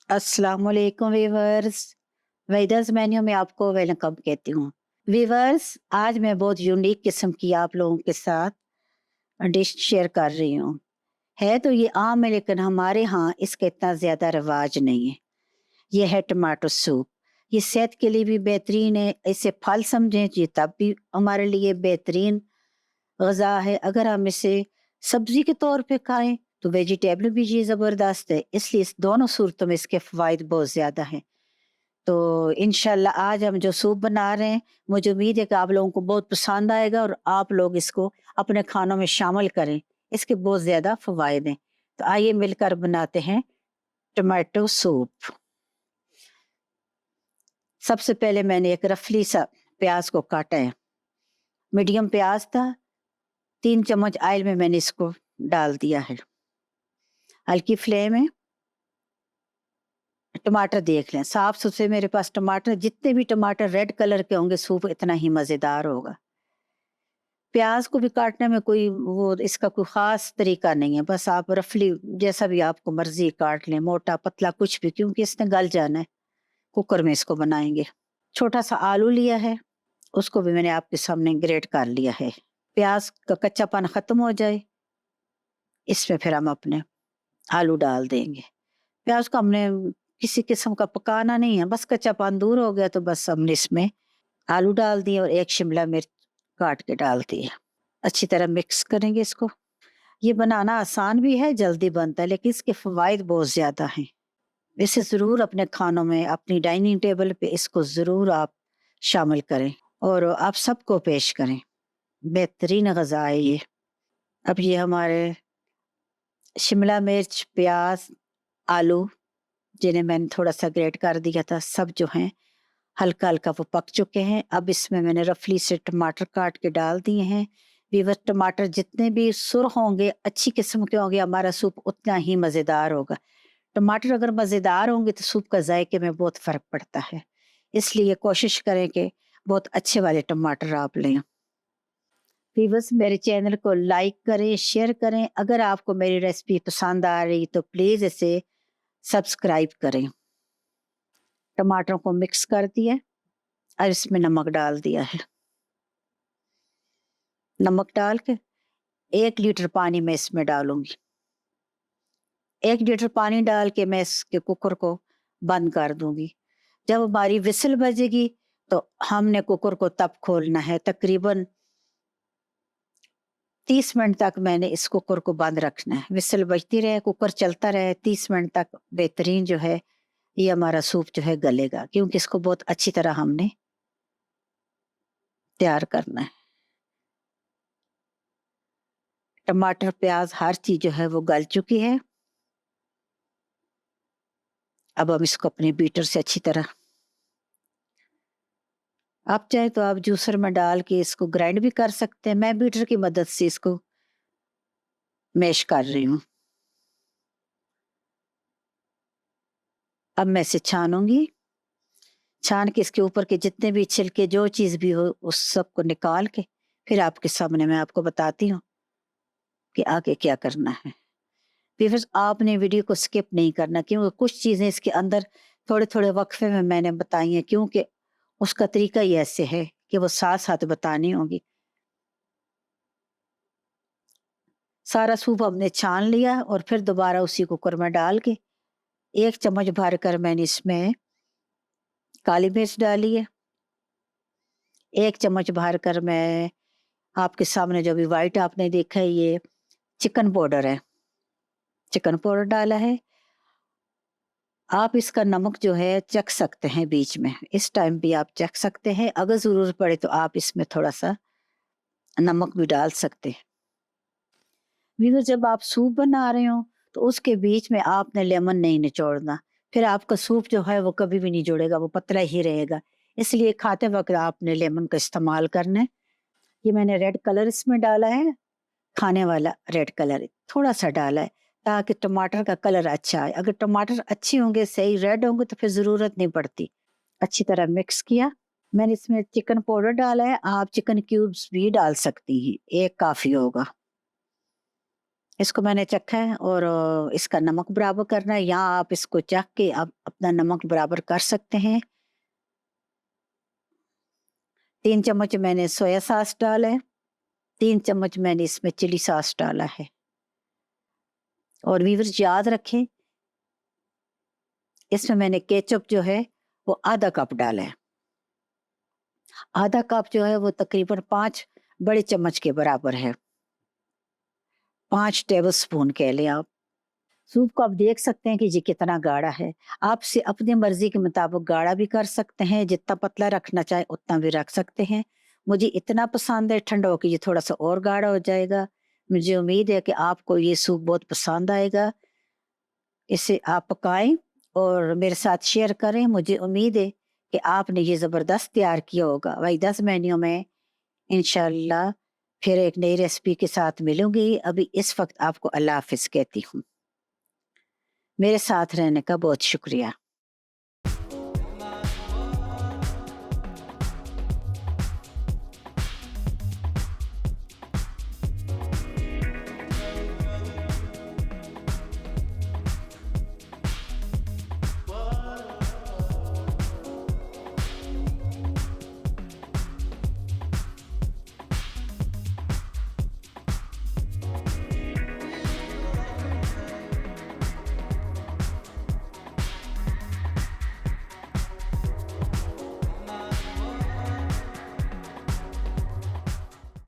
अस्सलाम वालेकुम viewers. Vedas menu में आपको वेलकम कहती हूँ। वीवर्स, आज मैं बहुत यूनिक किस्म की आप लोगों के साथ डिश शेयर कर रही हूँ। है तो ये आम है, लेकिन हमारे यहाँ इसका इतना ज़्यादा रिवाज नहीं है। ये है टमाटो सूप। ये सेहत के लिए भी बेहतरीन है। इसे फल समझें ये तब भी हमारे लिए बेहतरीन ग़ज़ा है। अगर हम इसे सब्ज़ी के तौर पे खाएं तो वेजिटेबल भी ये ज़बरदस्त है। इसलिए इस दोनों सूरतों में इसके फ़वाइद बहुत ज़्यादा हैं। तो इंशाल्लाह आज हम जो सूप बना रहे हैं, मुझे उम्मीद है कि आप लोगों को बहुत पसंद आएगा और आप लोग इसको अपने खानों में शामिल करें। इसके बहुत ज़्यादा फ़वाइद हैं। तो आइए मिलकर बनाते हैं टमाटो सूप। सबसे पहले मैंने एक रफली सा प्याज को काटा है। मीडियम प्याज था। 3 चम्मच ऑयल में मैंने इसको डाल दिया है। हल्की फ्लेम है। टमाटर देख लें साफ सुथरे मेरे पास टमाटर, जितने भी टमाटर रेड कलर के होंगे सूप इतना ही मज़ेदार होगा। प्याज को भी काटने में कोई वो इसका कोई ख़ास तरीका नहीं है, बस आप रफली जैसा भी आपको मर्ज़ी काट लें, मोटा पतला कुछ भी, क्योंकि इसने गल जाना है। कुकर में इसको बनाएंगे। छोटा सा आलू लिया है, उसको भी मैंने आपके सामने ग्रेट कर लिया है। प्याज का कच्चापन ख़त्म हो जाए, इसमें फिर हम अपने आलू डाल देंगे। प्याज को हमने किसी किस्म का पकाना नहीं है, बस कच्चापन दूर हो गया तो बस हमने इसमें आलू डाल दिए और एक शिमला मिर्च काट के डाल दिए। अच्छी तरह मिक्स करेंगे इसको। ये बनाना आसान भी है, जल्दी बनता है, लेकिन इसके फ़वाइद बहुत ज़्यादा हैं। इसे ज़रूर अपने खानों में, अपनी डाइनिंग टेबल पे इसको ज़रूर आप शामिल करें और आप सबको पेश करें। बेहतरीन ग़ज़ा है ये। अब ये हमारे शिमला मिर्च, प्याज, आलू, जिन्हें मैंने थोड़ा-सा ग्रेट कर दिया था, सब जो हैं हल्का-हल्का वो पक चुके हैं। अब इसमें मैंने रफली से टमाटर काट के डाल दिए हैं। वीवर टमाटर जितने भी सुर्ख होंगे, अच्छी किस्म के होंगे, हमारा सूप उतना ही मज़ेदार होगा। टमाटर अगर मज़ेदार होंगे तो सूप का जायके में बहुत फ़र्क पड़ता है। इसलिए कोशिश करें कि बहुत अच्छे वाले टमाटर आप लें। वीवर्स, मेरे चैनल को लाइक करें, शेयर करें। अगर आपको मेरी रेसिपी पसंद आ रही तो प्लीज़ इसे सब्सक्राइब करें। टमाटरों को मिक्स कर दिया और इसमें नमक डाल दिया है। नमक डाल के 1 लीटर पानी मैं इसमें डालूँगी। 1 लीटर पानी डाल के मैं इसके कुकर को बंद कर दूँगी। जब हमारी व्हिसल बजेगी तो हमने कुकर को तब खोलना है। तकरीबन 30 मिनट तक मैंने इस कुकर को बंद रखना है। व्हिसल बजती रहे, कुकर चलता रहे, 30 मिनट तक बेहतरीन जो है ये हमारा सूप जो है गलेगा, क्योंकि इसको बहुत अच्छी तरह हमने तैयार करना है। टमाटर, प्याज़ हर चीज़ जो है वो गल चुकी है। अब हम इसको अपने बीटर से अच्छी तरह, आप चाहे तो आप जूसर में डाल के इसको ग्राइंड भी कर सकते हैं। मैं बीटर की मदद से इसको मैश कर रही हूँ। अब मैं इसे छानूंगी। छान के इसके ऊपर के जितने भी छिलके जो चीज़ भी हो उस सब को निकाल के फिर आपके सामने मैं आपको बताती हूँ कि आगे क्या करना है। फिर आपने वीडियो को स्किप नहीं करना, क्योंकि कुछ चीज़ें इसके अंदर थोड़े-थोड़े वक्फे में मैंने बताई हैं, क्योंकि उसका तरीका ही ऐसे है कि वो साथ-साथ बतानी होगी। सारा सूप हमने छान लिया और फिर दोबारा उसी कुकर में डाल के 1 चम्मच भर कर मैंने इसमें काली मिर्च डाली है। 1 चम्मच भर कर मैं आपके सामने जो भी व्हाइट आपने देखा है ये चिकन पाउडर है। चिकन पाउडर डाला है। आप इसका नमक जो है चख सकते हैं बीच में, इस टाइम भी आप चख सकते हैं। अगर ज़रूरत पड़े तो आप इसमें थोड़ा-सा नमक भी डाल सकते हैं। व्यूअर, जब आप सूप बना रहे हो तो उसके बीच में आपने लेमन नहीं निचोड़ना, फिर आपका सूप जो है वो कभी भी नहीं जुड़ेगा, वो पतला ही रहेगा। इसलिए खाते वक़्त आपने लेमन का इस्तेमाल करना है। ये मैंने रेड कलर इसमें डाला है, खाने वाला रेड कलर थोड़ा-सा डाला है, ताकि टमाटर का कलर अच्छा आए। अगर टमाटर अच्छे होंगे, सही रेड होंगे तो फिर ज़रूरत नहीं पड़ती। अच्छी तरह मिक्स किया। मैंने इसमें चिकन पाउडर डाला है, आप चिकन क्यूब्स भी डाल सकती हैं, 1 काफ़ी होगा। इसको मैंने चखा है और इसका नमक बराबर करना है। यहाँ आप इसको चख के आप अपना नमक बराबर कर सकते हैं। 3 चम्मच मैंने सोया सॉस डाला है, 3 चम्मच मैंने इसमें चिली सॉस डाला है। और व्यूअर्स याद रखें, इसमें मैंने केचप जो है वो आधा कप डाला है। आधा कप जो है वो तकरीबन 5 बड़े चम्मच के बराबर है। 5 टेबल स्पून कह लें आप। सूप को आप देख सकते हैं कि ये कितना गाढ़ा है। आप से अपनी मर्जी के मुताबिक गाढ़ा भी कर सकते हैं, जितना पतला रखना चाहे उतना भी रख सकते हैं। मुझे इतना पसंद है, ठंडा होकर ये थोड़ा सा और गाढ़ा हो जाएगा। मुझे उम्मीद है कि आपको ये सूप बहुत पसंद आएगा। इसे आप पकाएं और मेरे साथ शेयर करें। मुझे उम्मीद है कि आपने ये ज़बरदस्त तैयार किया होगा। वही 10 मेन्यू में इंशाल्लाह फिर एक नई रेसिपी के साथ मिलूंगी। अभी इस वक्त आपको अल्लाह हाफिज कहती हूँ। मेरे साथ रहने का बहुत शुक्रिया।